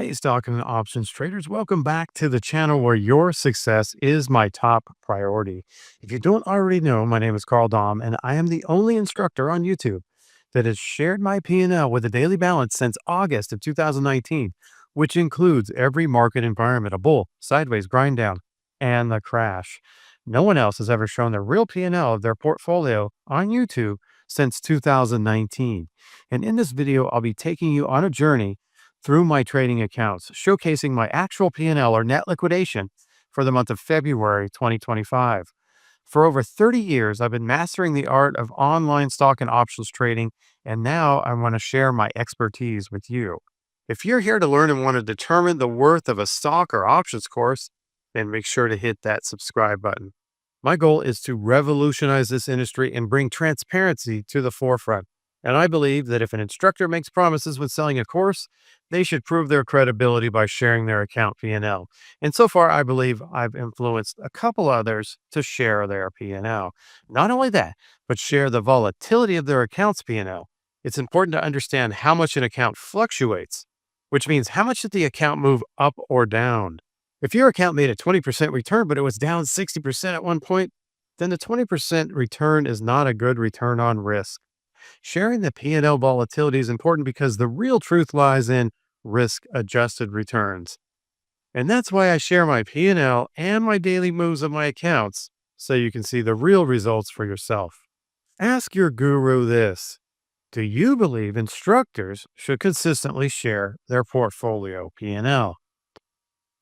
Hey, stock and options traders, welcome back to the channel where your success is my top priority. If you don't already know, my name is Karl Domm, and I am the only instructor on YouTube that has shared my P&L with a daily balance since August of 2019, which includes every market environment, a bull, sideways, grind down, and the crash. No one else has ever shown the real P&L of their portfolio on YouTube since 2019. And in this video, I'll be taking you on a journey through my trading accounts, showcasing my actual P&L or net liquidation for the month of February 2025. For over 30 years, I've been mastering the art of online stock and options trading, and now I want to share my expertise with you. If you're here to learn and want to determine the worth of a stock or options course, then make sure to hit that subscribe button. My goal is to revolutionize this industry and bring transparency to the forefront. And I believe that if an instructor makes promises when selling a course, they should prove their credibility by sharing their account P&L. And so far, I believe I've influenced a couple others to share their P&L. Not only that, but share the volatility of their account's P&L. It's important to understand how much an account fluctuates, which means how much did the account move up or down. If your account made a 20% return, but it was down 60% at one point, then the 20% return is not a good return on risk. Sharing the P&L volatility is important because the real truth lies in risk-adjusted returns. And that's why I share my P&L and my daily moves of my accounts so you can see the real results for yourself. Ask your guru this: do you believe instructors should consistently share their portfolio P&L?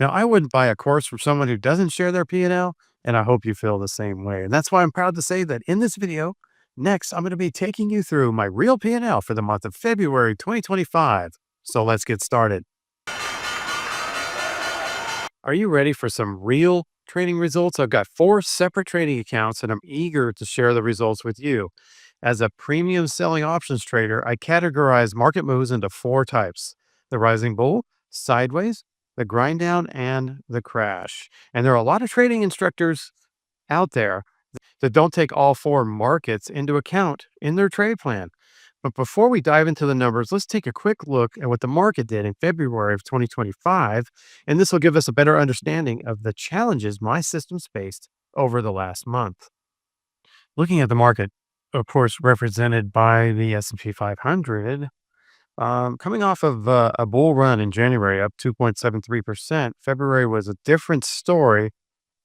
Now, I wouldn't buy a course from someone who doesn't share their P&L, and I hope you feel the same way. And that's why I'm proud to say that in this video, next, I'm going to be taking you through my real P&L for the month of February 2025. So let's get started. Are you ready for some real trading results? I've got 4 separate trading accounts, and I'm eager to share the results with you. As a premium selling options trader, I categorize market moves into 4 types: the rising bull, sideways, the grind down, and the crash. And there are a lot of trading instructors out there that don't take all 4 markets into account in their trade plan. But before we dive into the numbers, let's take a quick look at what the market did in February of 2025, and this will give us a better understanding of the challenges my systems faced over the last month. Looking at the market, of course, represented by the S&P 500, coming off of a bull run in January, up 2.73%, February was a different story.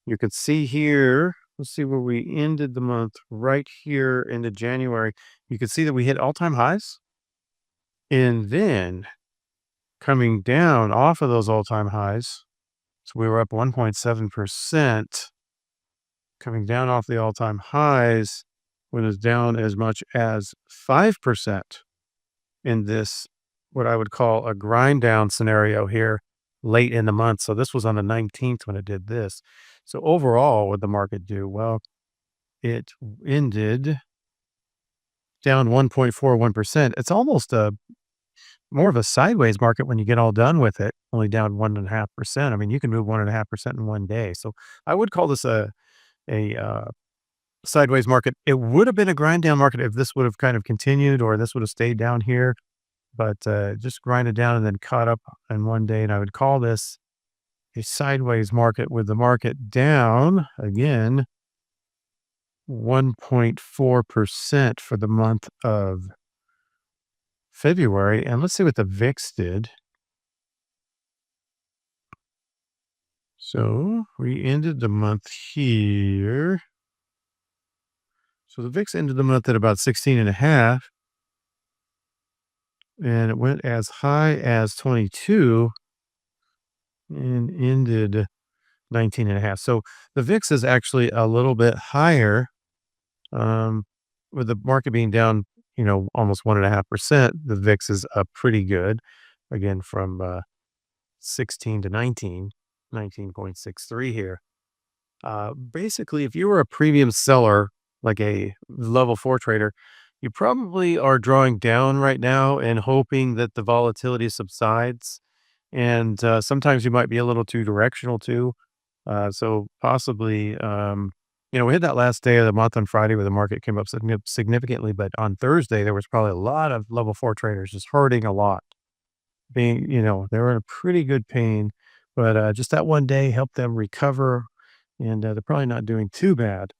You can see here, let's see where we ended the month, right here into January. You can see that we hit all-time highs. And then coming down off of those all-time highs, so we were up 1.7%. Coming down off the all-time highs, when it's down as much as 5% in this, what I would call a grind down scenario here late in the month. So this was on the 19th when it did this. So overall, what did the market do? Well, it ended down 1.41%. It's almost more of a sideways market when you get all done with it, only down 1.5%. I mean, you can move 1.5% in one day. So I would call this a sideways market. It would have been a grind down market if this would have kind of continued or this would have stayed down here, but just grinded down and then caught up in one day. And I would call this a sideways market with the market down again 1.4% for the month of February. And let's see what the VIX did. So we ended the month here. So the VIX ended the month at about 16.5, and it went as high as 22 and ended 19.5. So the VIX is actually a little bit higher, with the market being down, almost 1.5%. The VIX is up pretty good, again, from 16 to 19, 19.63 here. Basically, if you were a premium seller, like a level 4 trader, you probably are drawing down right now and hoping that the volatility subsides. And sometimes you might be a little too directional too. So possibly, we had that last day of the month on Friday where the market came up significantly, but on Thursday, there was probably a lot of level 4 traders just hurting a lot. being, they were in a pretty good pain, but just that one day helped them recover, and they're probably not doing too bad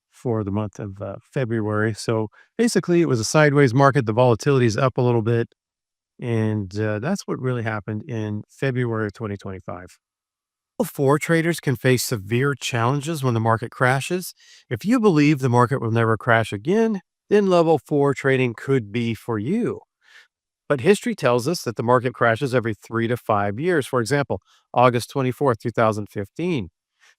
for the month of February. So basically, it was a sideways market. The volatility is up a little bit, and that's what really happened in February of 2025. Four traders can face severe challenges when the market crashes. If you believe the market will never crash again, then level four trading could be for you. But history tells us that the market crashes every 3 to 5 years. For example, August 24th, 2015,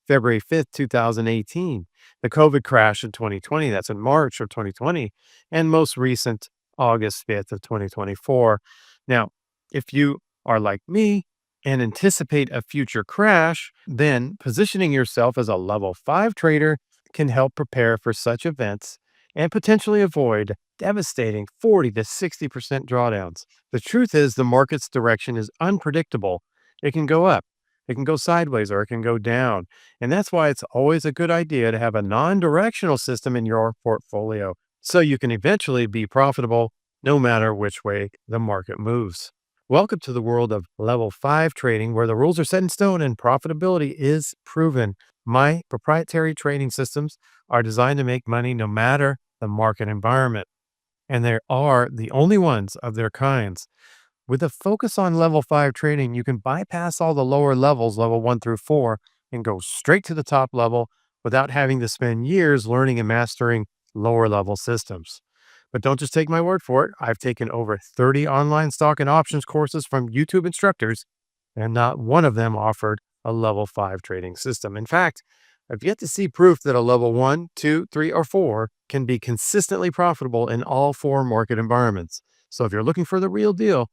February 5th, 2018, the COVID crash in 2020, that's in March of 2020, and most recent August 5th of 2024. Now, if you are like me and anticipate a future crash, then positioning yourself as a level five trader can help prepare for such events and potentially avoid devastating 40 to 60% drawdowns. The truth is, the market's direction is unpredictable. It can go up, it can go sideways, or it can go down. And that's why it's always a good idea to have a non directional system in your portfolio so you can eventually be profitable no matter which way the market moves. Welcome to the world of level five trading, where the rules are set in stone and profitability is proven. My proprietary trading systems are designed to make money no matter the market environment, and they are the only ones of their kinds. With a focus on level five trading, you can bypass all the lower levels, level one through four, and go straight to the top level without having to spend years learning and mastering lower level systems. But don't just take my word for it. I've taken over 30 online stock and options courses from YouTube instructors, and not one of them offered a level five trading system. In fact, I've yet to see proof that a level one, two, three, or four can be consistently profitable in all four market environments. So if you're looking for the real deal,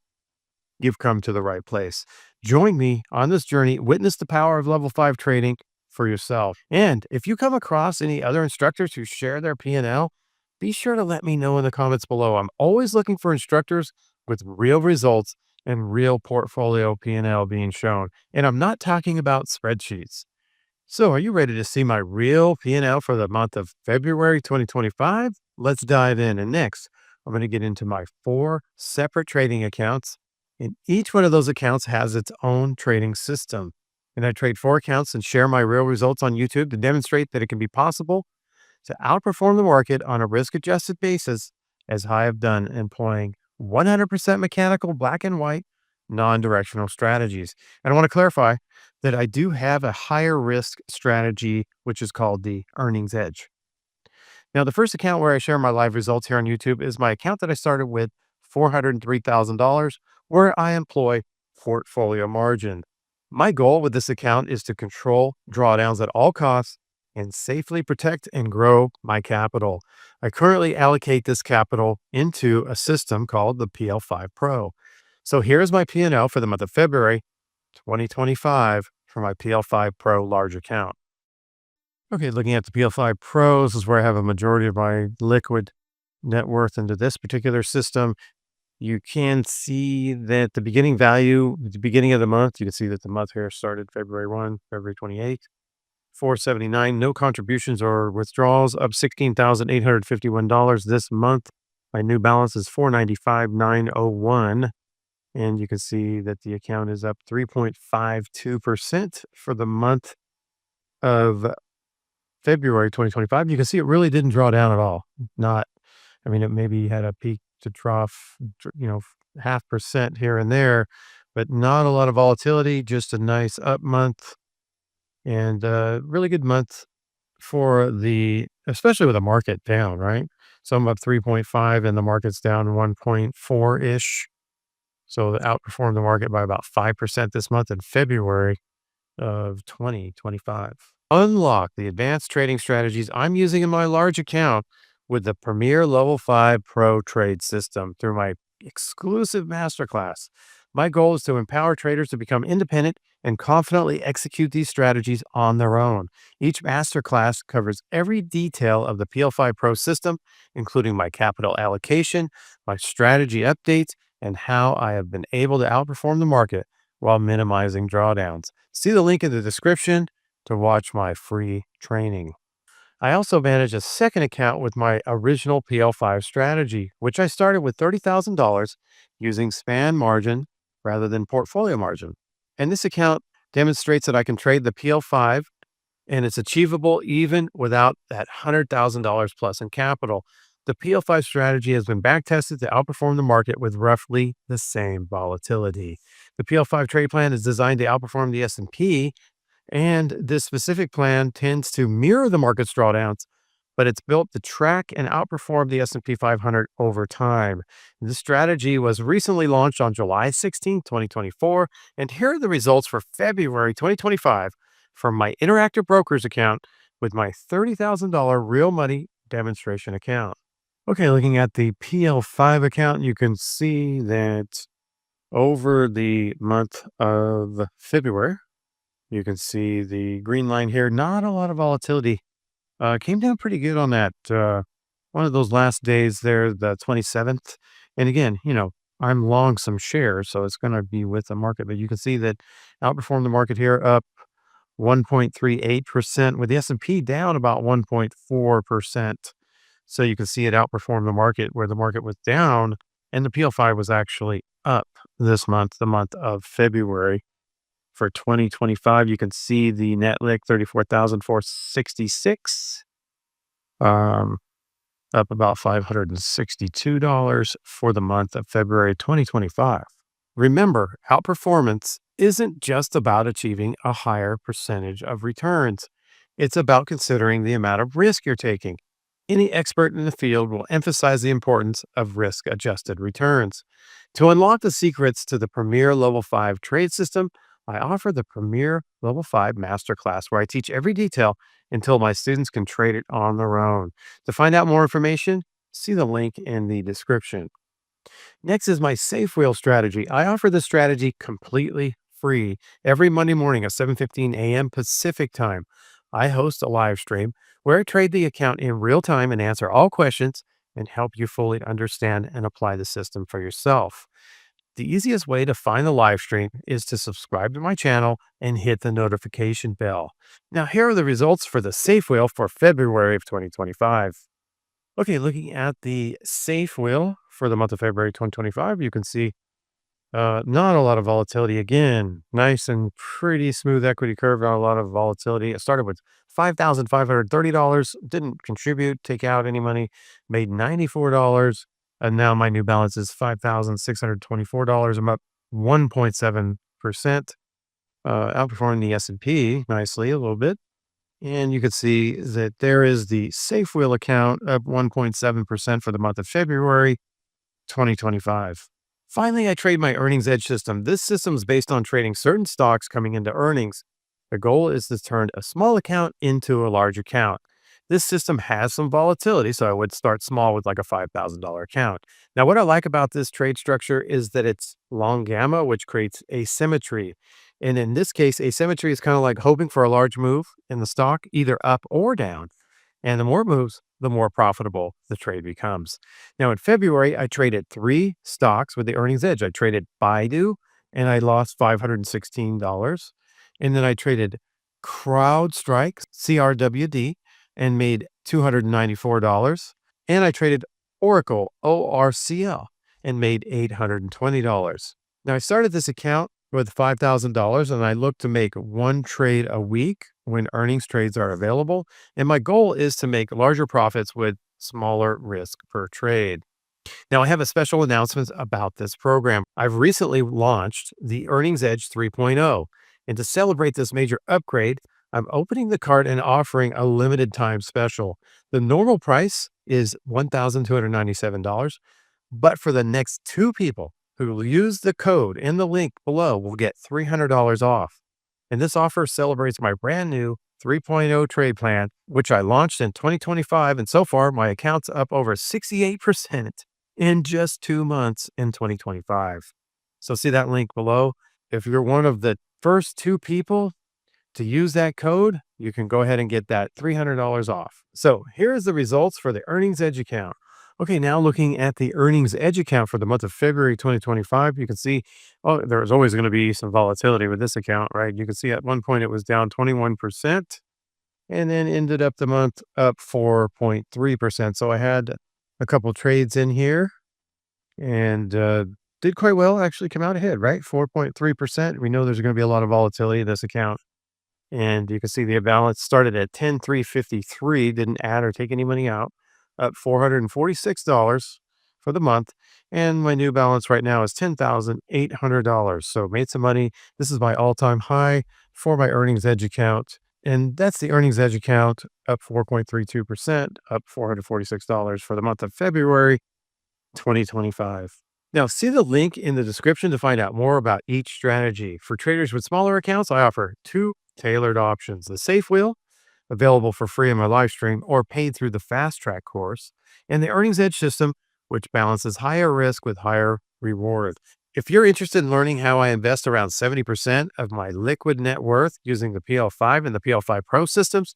you've come to the right place. Join me on this journey. Witness the power of level five trading for yourself. And if you come across any other instructors who share their P&L, be sure to let me know in the comments below. I'm always looking for instructors with real results and real portfolio P&L being shown. And I'm not talking about spreadsheets. So, are you ready to see my real P&L for the month of February 2025? Let's dive in. And next, I'm going to get into my four separate trading accounts. And each one of those accounts has its own trading system. And I trade four accounts and share my real results on YouTube to demonstrate that it can be possible to outperform the market on a risk adjusted basis, as I have done employing 100% mechanical, black and white, non directional strategies. And I want to clarify that I do have a higher risk strategy, which is called the earnings edge. Now, the first account where I share my live results here on YouTube is my account that I started with $403,000, where I employ portfolio margin. My goal with this account is to control drawdowns at all costs and safely protect and grow my capital. I currently allocate this capital into a system called the PL5 Pro. So here's my P&L for the month of February 2025 for my PL5 Pro large account. Okay, looking at the PL5 Pro, this is where I have a majority of my liquid net worth into this particular system. You can see that the beginning value, at the beginning of the month, you can see that the month here started February 1, February 28th, 479, no contributions or withdrawals, up $16,851 this month. My new balance is 495,901. And you can see that the account is up 3.52% for the month of February 2025. You can see it really didn't draw down at all. Not, I mean, it maybe had a peak to trough, 0.5% here and there, but not a lot of volatility, just a nice up month and a really good month for especially with the market down, right? So I'm up 3.5 and the market's down 1.4 ish. So it outperformed the market by about 5% this month in February of 2025. Unlock the advanced trading strategies I'm using in my large account with the Premier Level 5 Pro Trade System through my exclusive masterclass. My goal is to empower traders to become independent and confidently execute these strategies on their own. Each masterclass covers every detail of the PL5 Pro system, including my capital allocation, my strategy updates, and how I have been able to outperform the market while minimizing drawdowns. See the link in the description to watch my free training. I also manage a second account with my original PL5 strategy, which I started with $30,000 using span margin rather than portfolio margin. And this account demonstrates that I can trade the PL5 and it's achievable even without that $100,000 plus in capital. The PL5 strategy has been back tested to outperform the market with roughly the same volatility. The PL5 trade plan is designed to outperform the S&P, and this specific plan tends to mirror the market's drawdowns, but it's built to track and outperform the S&P 500 over time. This strategy was recently launched on July 16, 2024, and here are the results for February 2025 from my Interactive Brokers account with my $30,000 real money demonstration account. Okay, looking at the PL5 account, you can see that over the month of February, you can see the green line here, not a lot of volatility. Came down pretty good on that, one of those last days there, the 27th. And again, I'm long some shares, so it's gonna be with the market, but you can see that outperformed the market here, up 1.38%, with the S&P down about 1.4%. So you can see it outperformed the market where the market was down, and the PL5 was actually up this month, the month of February. For 2025, you can see the net lick 34,466, um, up about $562 for the month of February 2025. Remember, outperformance isn't just about achieving a higher percentage of returns. It's about considering the amount of risk you're taking. Any expert in the field will emphasize the importance of risk adjusted returns. To unlock the secrets to the Premier Level 5 trade system, I offer the Premier Level 5 Masterclass, where I teach every detail until my students can trade it on their own. To find out more information, see the link in the description. Next is my safe wheel strategy. I offer this strategy completely free every Monday morning at 7:15 a.m. Pacific time. I host a live stream where I trade the account in real time and answer all questions and help you fully understand and apply the system for yourself. The easiest way to find the live stream is to subscribe to my channel and hit the notification bell. Now, here are the results for the safe wheel for February of 2025. Okay, looking at the safe wheel for the month of February 2025, you can see not a lot of volatility again. Nice and pretty smooth equity curve, not a lot of volatility. It started with $5,530, didn't contribute, take out any money, made $94. And now my new balance is $5,624. I'm up 1.7%, outperforming the S&P nicely a little bit. And you can see that there is the Safe Wheel account up 1.7% for the month of February 2025. Finally, I trade my Earnings Edge system. This system is based on trading certain stocks coming into earnings. The goal is to turn a small account into a large account. This system has some volatility, so I would start small with like a $5,000 account. Now, what I like about this trade structure is that it's long gamma, which creates asymmetry. And in this case, asymmetry is kind of like hoping for a large move in the stock, either up or down. And the more moves, the more profitable the trade becomes. Now, in February, I traded three stocks with the Earnings Edge. I traded Baidu and I lost $516. And then I traded CrowdStrike, CRWD, and made $294. And I traded Oracle, ORCL, and made $820. Now, I started this account with $5,000 and I look to make one trade a week when earnings trades are available. And my goal is to make larger profits with smaller risk per trade. Now, I have a special announcement about this program. I've recently launched the Earnings Edge 3.0. And to celebrate this major upgrade, I'm opening the cart and offering a limited time special. The normal price is $1,297, but for the next two people who will use the code in the link below will get $300 off. And this offer celebrates my brand new 3.0 trade plan, which I launched in 2025. And so far, my account's up over 68% in just 2 months in 2025. So see that link below. If you're one of the first two people to use that code, you can go ahead and get that $300 off. So here's the results for the Earnings Edge account. Okay, now looking at the Earnings Edge account for the month of February 2025, you can see, oh, there's always going to be some volatility with this account, right? You can see at one point it was down 21%. and then ended up the month up 4.3%. So I had a couple trades in here and did quite well, actually come out ahead, right? 4.3%. We know there's going to be a lot of volatility in this account. And you can see the balance started at 10,353, didn't add or take any money out, up $446 for the month. And my new balance right now is $10,800. So made some money. This is my all-time high for my earnings edge account. And that's the earnings edge account up 4.32%, up $446 for the month of February 2025. Now, see the link in the description to find out more about each strategy. For traders with smaller accounts, I offer two tailored options: the Safe Wheel, available for free in my live stream or paid through the Fast Track course, and the Earnings Edge system, which balances higher risk with higher reward. If you're interested in learning how I invest around 70% of my liquid net worth using the PL5 and the PL5 Pro systems,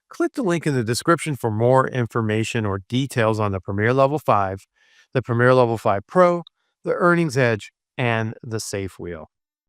click the link in the description for more information or details on the Premier Level 5, the Premier Level 5 Pro, the Earnings Edge, and the Safe Wheel.